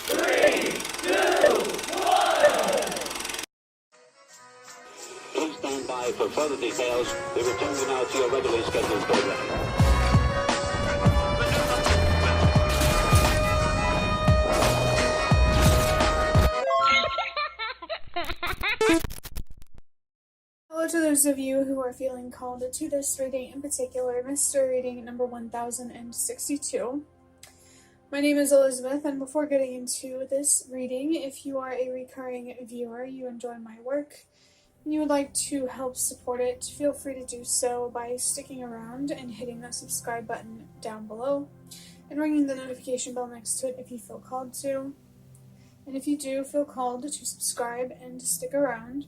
3, 2, 1. Please stand by for further details. We return you now to your regularly scheduled program. Hello to those of you who are feeling called to this reading in particular, mystery reading number 1062. My name is Elizabeth, and before getting into this reading, if you are a recurring viewer, you enjoy my work, and you would like to help support it, feel free to do so by sticking around and hitting that subscribe button down below, and ringing the notification bell next to it if you feel called to. And if you do feel called to subscribe and stick around,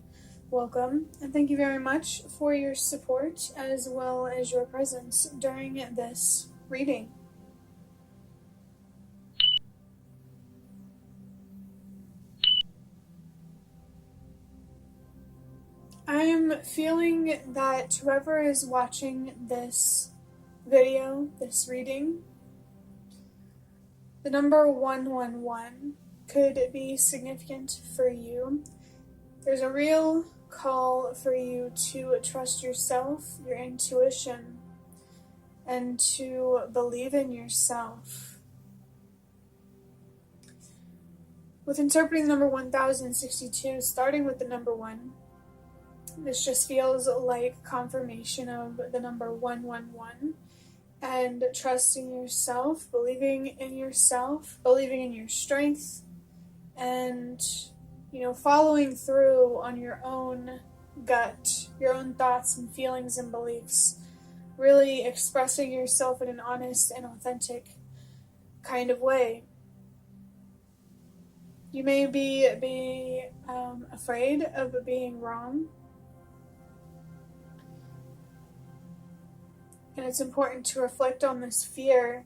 welcome, and thank you very much for your support as well as your presence during this reading. I am feeling that whoever is watching this video, this reading, the number 111 could be significant for you. There's a real call for you to trust yourself, your intuition, and to believe in yourself. With interpreting the number 1062, starting with the number 1, this just feels like confirmation of the number 111 and trusting yourself, believing in yourself, believing in your strength, and following through on your own gut, your own thoughts and feelings and beliefs, really expressing yourself in an honest and authentic kind of way. You may be afraid of being wrong, and it's important to reflect on this fear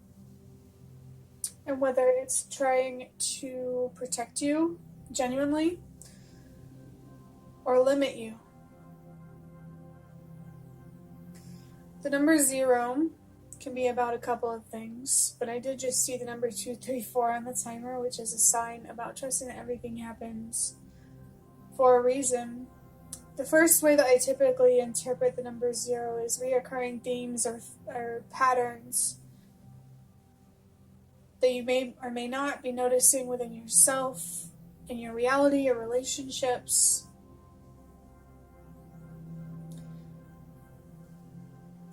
and whether it's trying to protect you genuinely or limit you. The number 0 can be about a couple of things, but I did just see the number 234 on the timer, which is a sign about trusting that everything happens for a reason. The first way that I typically interpret the number 0 is reoccurring themes or patterns that you may or may not be noticing within yourself, in your reality, your relationships.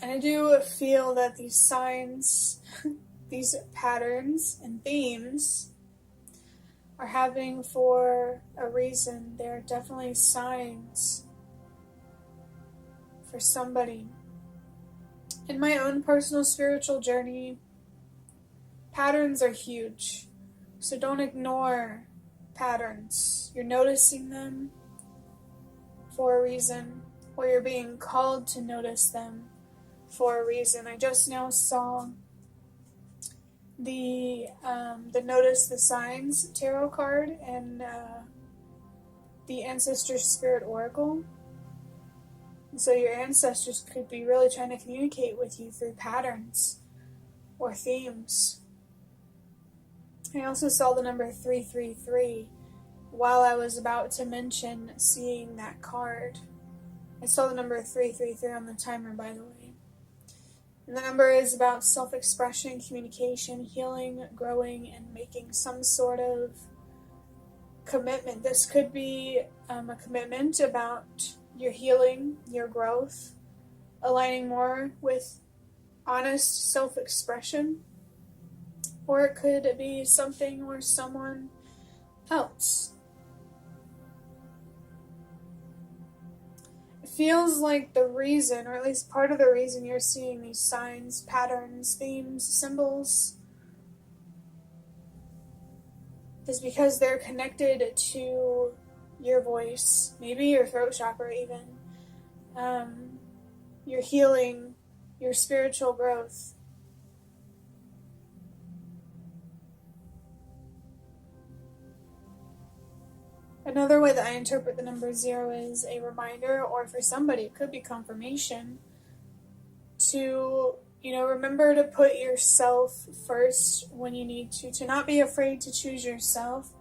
And I do feel that these signs, these patterns and themes are happening for a reason. They're definitely signs for somebody. In my own personal spiritual journey, patterns are huge. So don't ignore patterns. You're noticing them for a reason, or you're being called to notice them for a reason. I just now saw the Notice the Signs tarot card and the Ancestor Spirit Oracle. And so your ancestors could be really trying to communicate with you through patterns or themes. I also saw the number 333 while I was about to mention seeing that card. I saw the number 333 on the timer, by the way. And the number is about self-expression, communication, healing, growing, and making some sort of commitment. This could be a commitment about your healing, your growth, aligning more with honest self-expression, or it could be something or someone else. It feels like the reason, or at least part of the reason you're seeing these signs, patterns, themes, symbols, is because they're connected to your voice, maybe your throat chakra even, your healing, your spiritual growth. Another way that I interpret the number 0 is a reminder, or for somebody it could be confirmation, to remember to put yourself first when you need to not be afraid to choose yourself,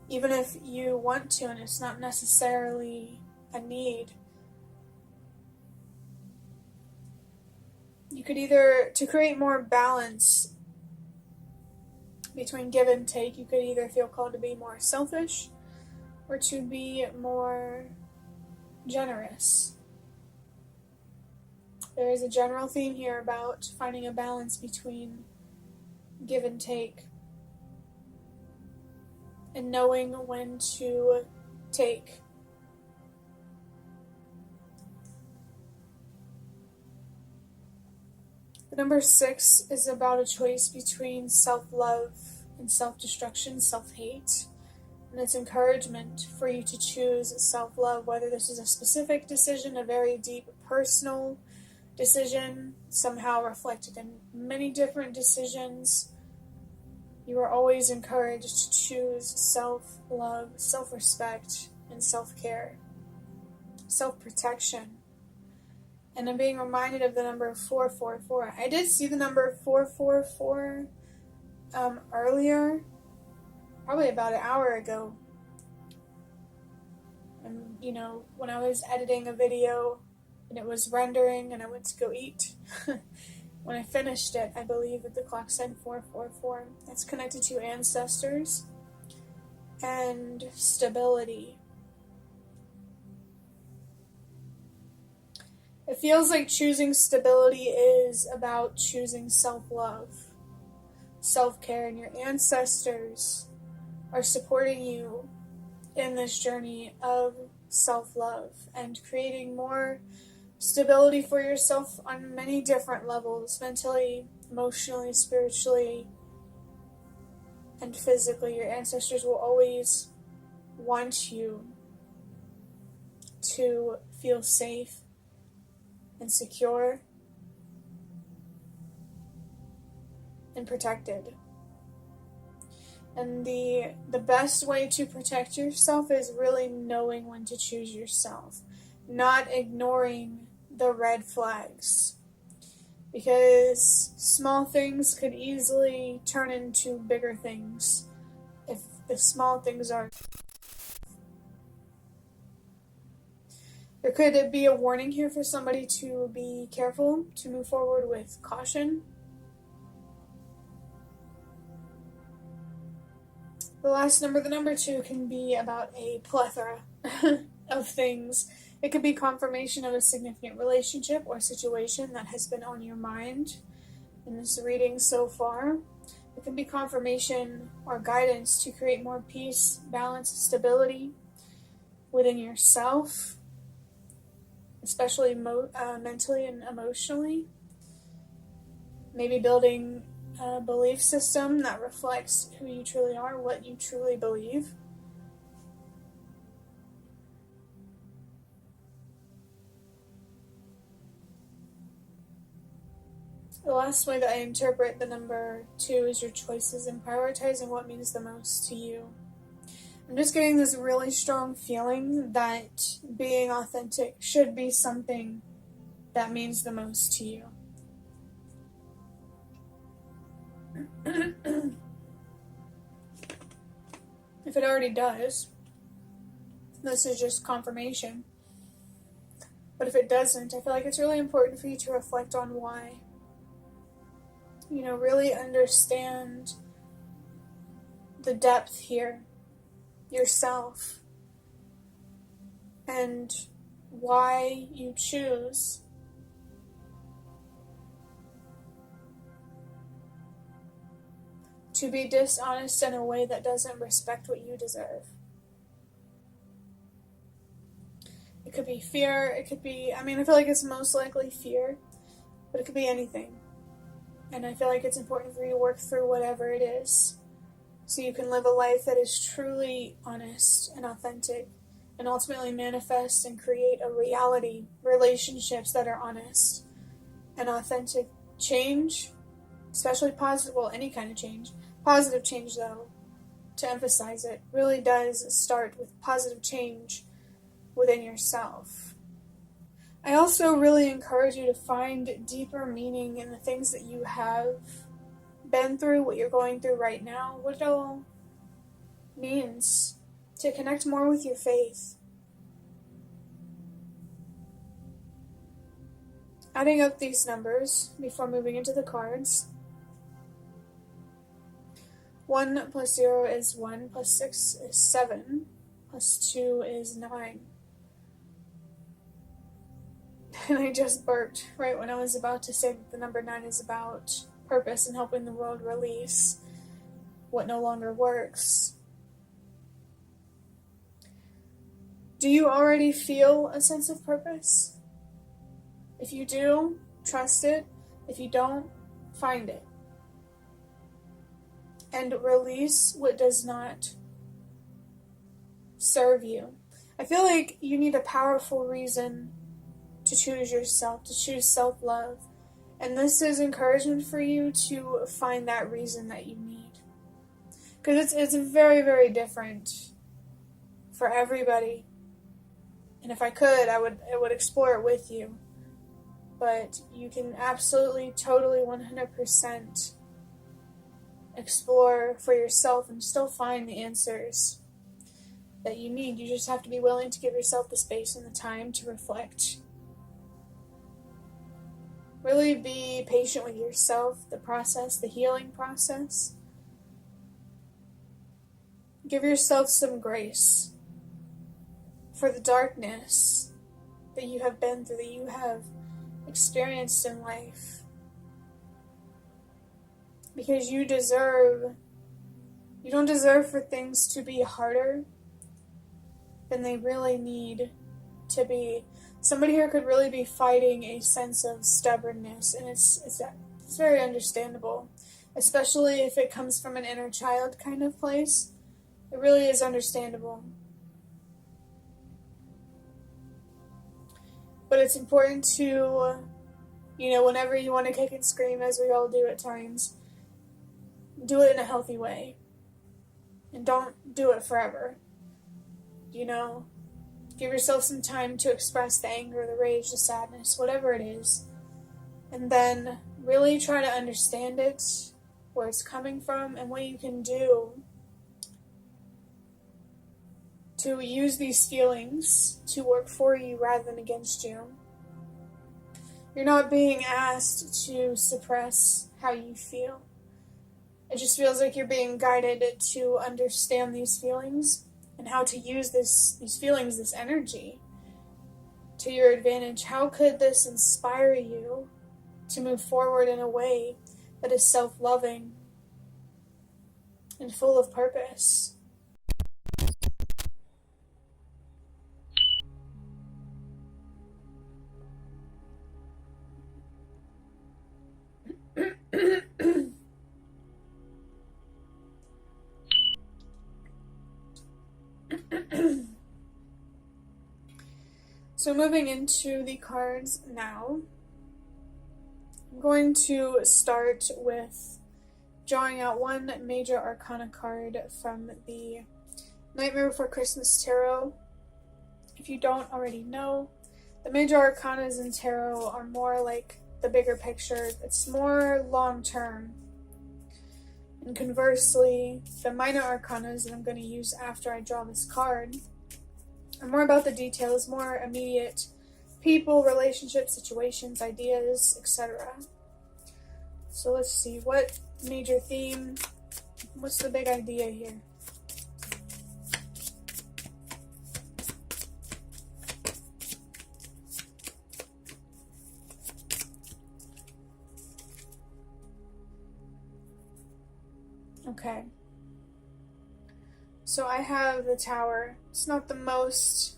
even if you want to and it's not necessarily a need. You could either, to create more balance between give and take, you could either feel called to be more selfish or to be more generous. There is a general theme here about finding a balance between give and take and knowing when to take. The number 6 is about a choice between self-love and self-destruction, self-hate. And it's encouragement for you to choose self-love, whether this is a specific decision, a very deep personal decision, somehow reflected in many different decisions. You are always encouraged to choose self-love, self-respect, and self-care, self-protection. And I'm being reminded of the number 444. I did see the number 444 earlier, probably about an hour ago. And, when I was editing a video and it was rendering and I went to go eat, when I finished it, I believe that the clock said 444. It's connected to ancestors and stability. It feels like choosing stability is about choosing self-love, self-care, and your ancestors are supporting you in this journey of self-love and creating more stability for yourself on many different levels, mentally, emotionally, spiritually, and physically. Your ancestors will always want you to feel safe and secure and protected. And the best way to protect yourself is really knowing when to choose yourself, not ignoring the red flags, because small things could easily turn into bigger things if the small things aren't. There could be a warning here for somebody to be careful, to move forward with caution. The last number, the number 2, can be about a plethora of things. It could be confirmation of a significant relationship or situation that has been on your mind in this reading so far. It can be confirmation or guidance to create more peace, balance, stability within yourself, especially mentally and emotionally. Maybe building a belief system that reflects who you truly are, what you truly believe. The last way that I interpret the number 2 is your choices and prioritizing what means the most to you. I'm just getting this really strong feeling that being authentic should be something that means the most to you. If it already does, this is just confirmation. But if it doesn't, I feel like it's really important for you to reflect on why. Really understand the depth here, yourself, and why you choose to be dishonest in a way that doesn't respect what you deserve. It could be fear, it could be, I feel like it's most likely fear, but it could be anything. And I feel like it's important for you to work through whatever it is so you can live a life that is truly honest and authentic and ultimately manifest and create a reality, relationships that are honest and authentic. Change, especially positive, any kind of change. Positive change, though, to emphasize it, really does start with positive change within yourself. I also really encourage you to find deeper meaning in the things that you have been through, what you're going through right now, what it all means, to connect more with your faith. Adding up these numbers before moving into the cards. 1 plus 0 is 1, plus 6 is 7, plus 2 is 9. And I just burped right when I was about to say that the number 9 is about purpose and helping the world release what no longer works. Do you already feel a sense of purpose? If you do, trust it. If you don't, find it. And release what does not serve you. I feel like you need a powerful reason to choose yourself, to choose self-love. And this is encouragement for you to find that reason that you need. Because it's very, very different for everybody. And if I could, I would explore it with you. But you can absolutely, totally, 100% explore for yourself and still find the answers that you need. You just have to be willing to give yourself the space and the time to reflect. Really be patient with yourself, the process, the healing process. Give yourself some grace for the darkness that you have been through, that you have experienced in life. Because you don't deserve for things to be harder than they really need to be. Somebody here could really be fighting a sense of stubbornness, and it's very understandable, especially if it comes from an inner child kind of place. It really is understandable. But it's important to, whenever you want to kick and scream, as we all do at times, do it in a healthy way. And don't do it forever. Give yourself some time to express the anger, the rage, the sadness, whatever it is. And then really try to understand it, where it's coming from, and what you can do to use these feelings to work for you rather than against you. You're not being asked to suppress how you feel. It just feels like you're being guided to understand these feelings and how to use these feelings, this energy, to your advantage. How could this inspire you to move forward in a way that is self-loving and full of purpose? So moving into the cards now, I'm going to start with drawing out one major arcana card from the Nightmare Before Christmas Tarot. If you don't already know, the major arcanas in tarot are more like the bigger picture. It's more long-term. And conversely, the minor arcanas that I'm going to use after I draw this card are more about the details, more immediate people, relationships, situations, ideas, etc. So let's see, what major theme, what's the big idea here? Okay. So I have the Tower. It's not the most...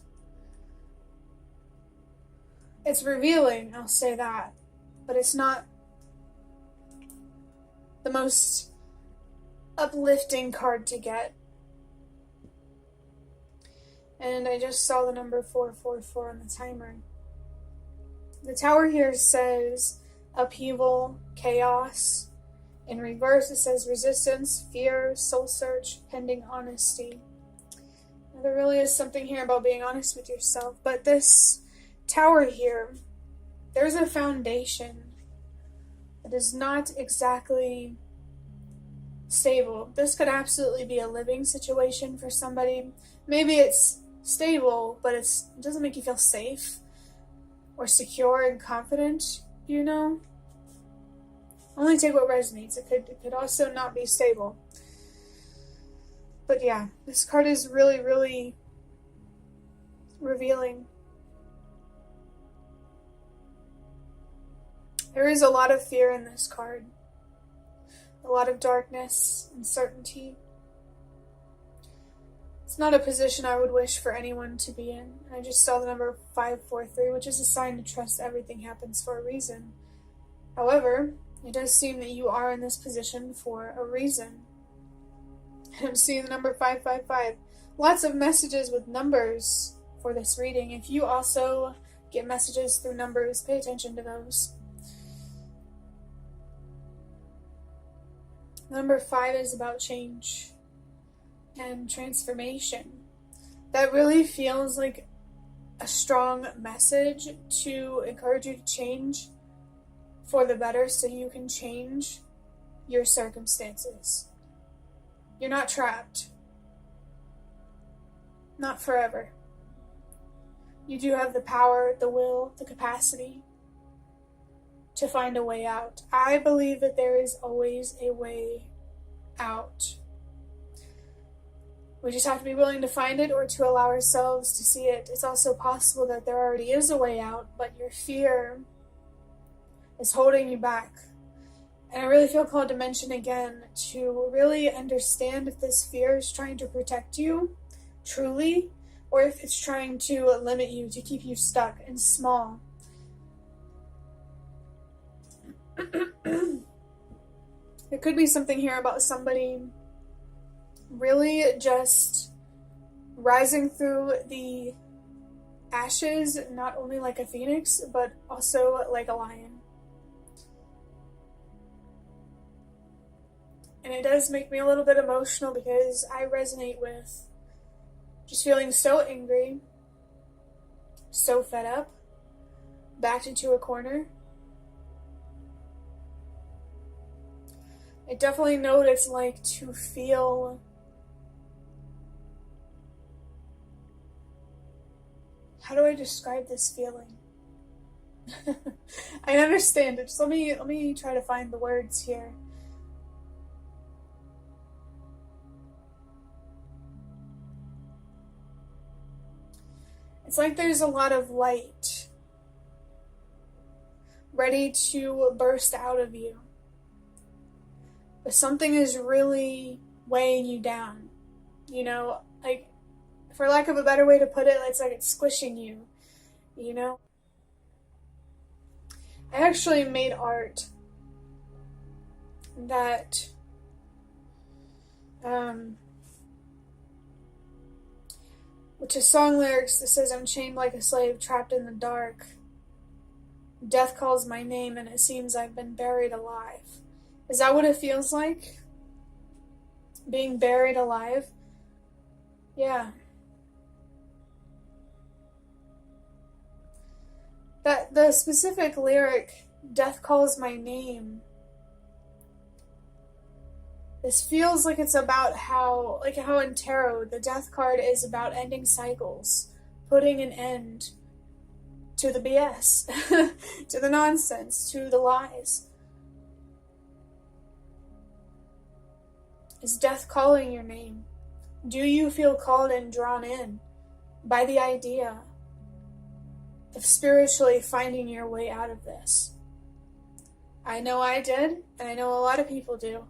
It's revealing, I'll say that. But it's not the most uplifting card to get. And I just saw the number 444 on the timer. The Tower here says upheaval, chaos. In reverse, it says resistance, fear, soul search, pending honesty. Now, there really is something here about being honest with yourself, but this Tower here, there's a foundation that is not exactly stable. This could absolutely be a living situation for somebody. Maybe it's stable, but it doesn't make you feel safe or secure and confident, you know? Only take what resonates. It could also not be stable. But yeah, this card is really, really revealing. There is a lot of fear in this card. A lot of darkness, uncertainty. It's not a position I would wish for anyone to be in. I just saw the number 543, which is a sign to trust everything happens for a reason. However, it does seem that you are in this position for a reason. I'm seeing the number 555. Lots of messages with numbers for this reading. If you also get messages through numbers, pay attention to those. Number 5 is about change and transformation. That really feels like a strong message to encourage you to change for the better so you can change your circumstances. You're not trapped. Not forever. You do have the power, the will, the capacity to find a way out. I believe that there is always a way out. We just have to be willing to find it or to allow ourselves to see it. It's also possible that there already is a way out, but your fear is holding you back. And I really feel called to mention again to really understand if this fear is trying to protect you, truly, or if it's trying to limit you, to keep you stuck and small. There could be something here about somebody really just rising through the ashes, not only like a phoenix, but also like a lion. And it does make me a little bit emotional because I resonate with just feeling so angry, so fed up, backed into a corner. I definitely know what it's like to feel how do I describe this feeling? I understand it. Just let me try to find the words here. It's like there's a lot of light ready to burst out of you. But something is really weighing you down. You know, like, for lack of a better way to put it, it's like it's squishing you. You know? I actually made art that which is song lyrics that says, "I'm chained like a slave, trapped in the dark. Death calls my name and it seems I've been buried alive." Is that what it feels like? Being buried alive? Yeah. That the specific lyric, "Death calls my name," this feels like it's about how in tarot, the death card is about ending cycles, putting an end to the BS, to the nonsense, to the lies. Is death calling your name? Do you feel called and drawn in by the idea of spiritually finding your way out of this? I know I did, and I know a lot of people do.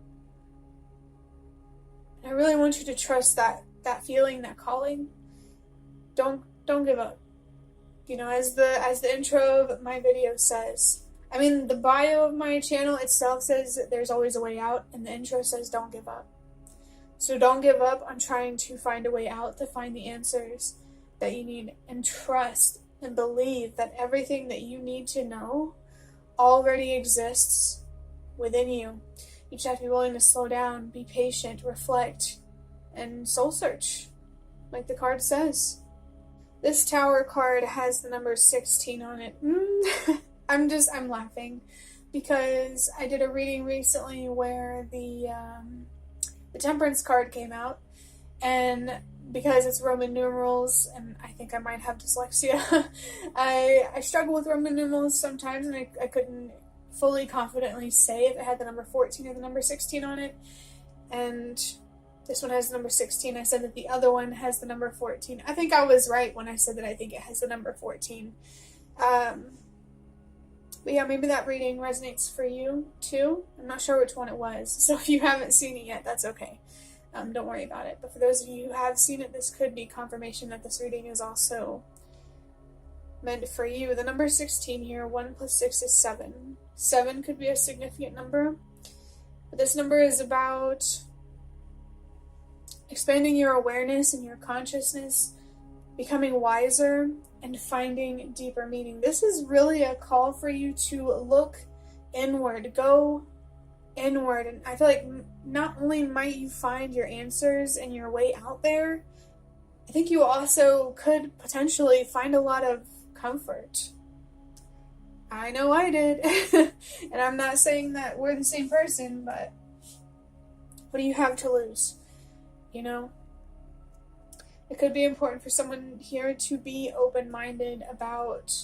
I really want you to trust that feeling, that calling. Don't give up. You know, as the intro of my video says, I mean, the bio of my channel itself says that there's always a way out, and the intro says don't give up. So don't give up on trying to find a way out, to find the answers that you need, and trust and believe that everything that you need to know already exists within you. You just have to be willing to slow down, be patient, reflect, and soul search, like the card says. This Tower card has the number 16 on it. I'm laughing because I did a reading recently where the Temperance card came out, and because it's Roman numerals, and I think I might have dyslexia, I struggle with Roman numerals sometimes, and I couldn't fully confidently say if it had the number 14 or the number 16 on it, and this one has the number 16. I said that the other one has the number 14. I think I was right when I said that I think it has the number 14. But yeah, maybe that reading resonates for you too. I'm not sure which one it was, so if you haven't seen it yet, that's okay. Don't worry about it. But for those of you who have seen it, this could be confirmation that this reading is also meant for you. The number 16 here, 1 plus 6 is 7. 7 could be a significant number, but this number is about expanding your awareness and your consciousness, becoming wiser, and finding deeper meaning. This is really a call for you to look inward, go inward, and I feel like not only might you find your answers and your way out there, I think you also could potentially find a lot of comfort. I know I did. And I'm not saying that we're the same person, but what do you have to lose? You know? It could be important for someone here to be open-minded about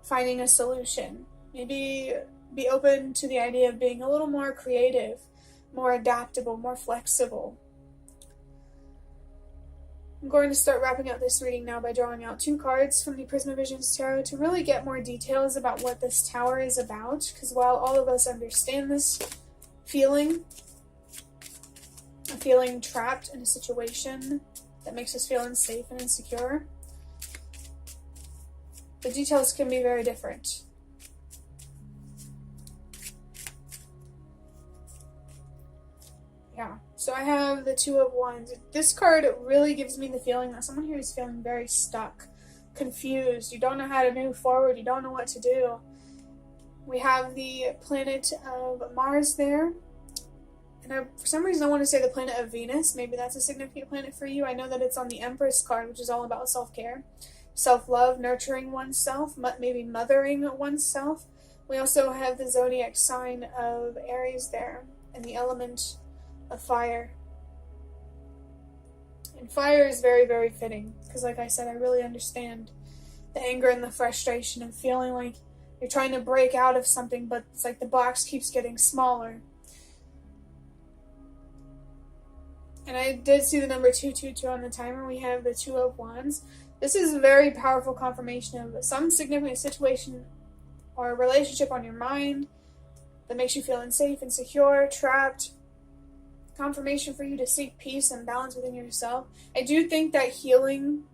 finding a solution. Maybe be open to the idea of being a little more creative, more adaptable, more flexible. I'm going to start wrapping up this reading now by drawing out 2 cards from the Prisma Visions Tarot to really get more details about what this tower is about, because while all of us understand this feeling, a feeling trapped in a situation that makes us feel unsafe and insecure, the details can be very different. Yeah, so I have the 2 of Wands. This card really gives me the feeling that someone here is feeling very stuck, confused. You don't know how to move forward. You don't know what to do. We have the planet of Mars there. And for some reason I want to say the planet of Venus. Maybe that's a significant planet for you. I know that it's on the Empress card, which is all about self-care, self-love, nurturing oneself, maybe mothering oneself. We also have the zodiac sign of Aries there, and the element of fire. And fire is very, very fitting, because like I said, I really understand the anger and the frustration of feeling like you're trying to break out of something, but it's like the box keeps getting smaller. And I did see the number 222 on the timer. We have the 2 of Wands. This is a very powerful confirmation of some significant situation or a relationship on your mind that makes you feel unsafe, insecure, trapped. Confirmation for you to seek peace and balance within yourself. I do think that healing,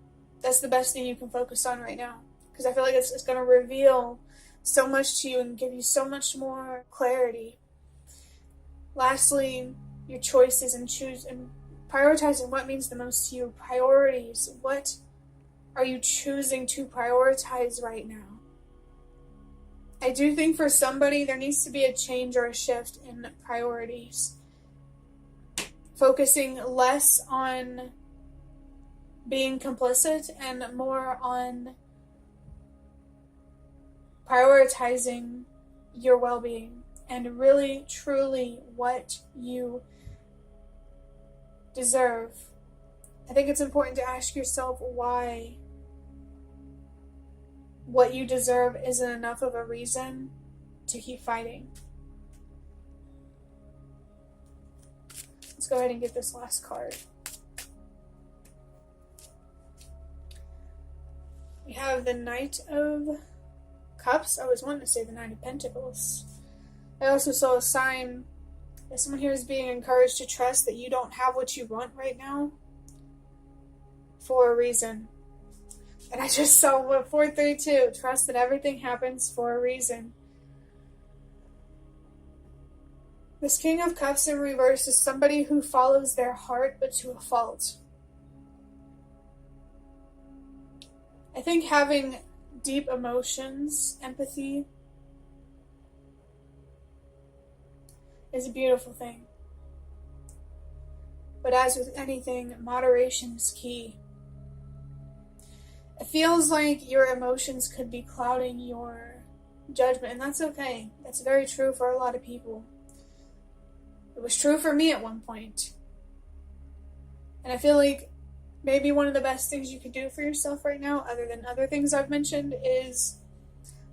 that's the best thing you can focus on right now, because I feel like it's going to reveal so much to you and give you so much more clarity. Lastly, your choices and prioritizing what means the most to you. Priorities. What are you choosing to prioritize right now? I do think for somebody there needs to be a change or a shift in priorities. Focusing less on being complicit and more on prioritizing your well-being and really, truly what you deserve. I think it's important to ask yourself why what you deserve isn't enough of a reason to keep fighting. Let's go ahead and get this last card. We have the Knight of Cups. I was wanting to say the Knight of Pentacles. I also saw a sign that someone here is being encouraged to trust that you don't have what you want right now for a reason. And I just saw 432. Trust that everything happens for a reason. This King of Cups in reverse is somebody who follows their heart, but to a fault. I think having deep emotions, empathy, is a beautiful thing. But as with anything, moderation is key. It feels like your emotions could be clouding your judgment, and that's okay. That's very true for a lot of people. It was true for me at one point. And I feel like maybe one of the best things you could do for yourself right now, other than other things I've mentioned, is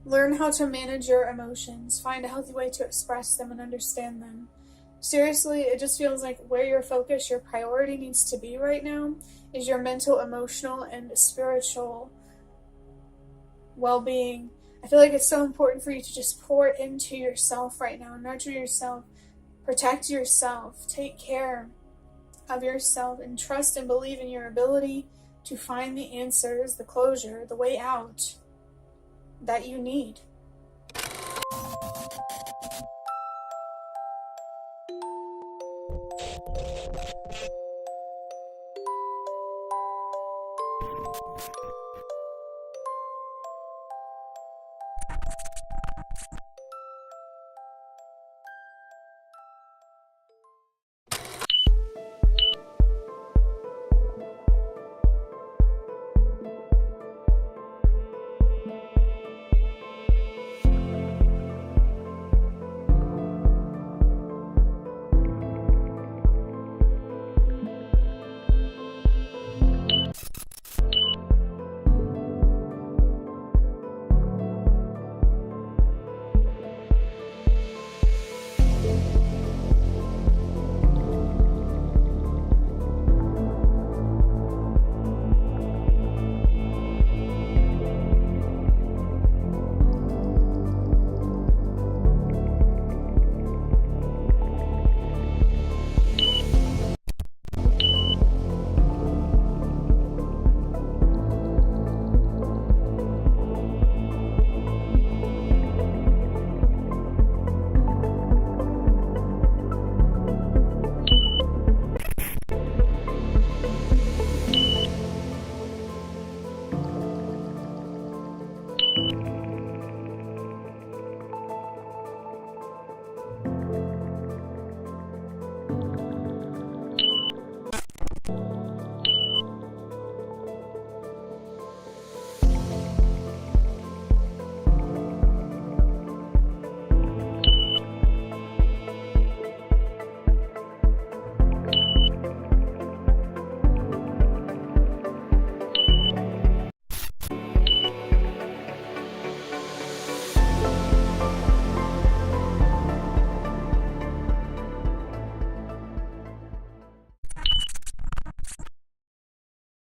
learn how to manage your emotions. Find a healthy way to express them and understand them. Seriously, it just feels like where your focus, your priority needs to be right now is your mental, emotional, and spiritual well-being. I feel like it's so important for you to just pour into yourself right now, nurture yourself, protect yourself, take care of yourself, and trust and believe in your ability to find the answers, the closure, the way out that you need.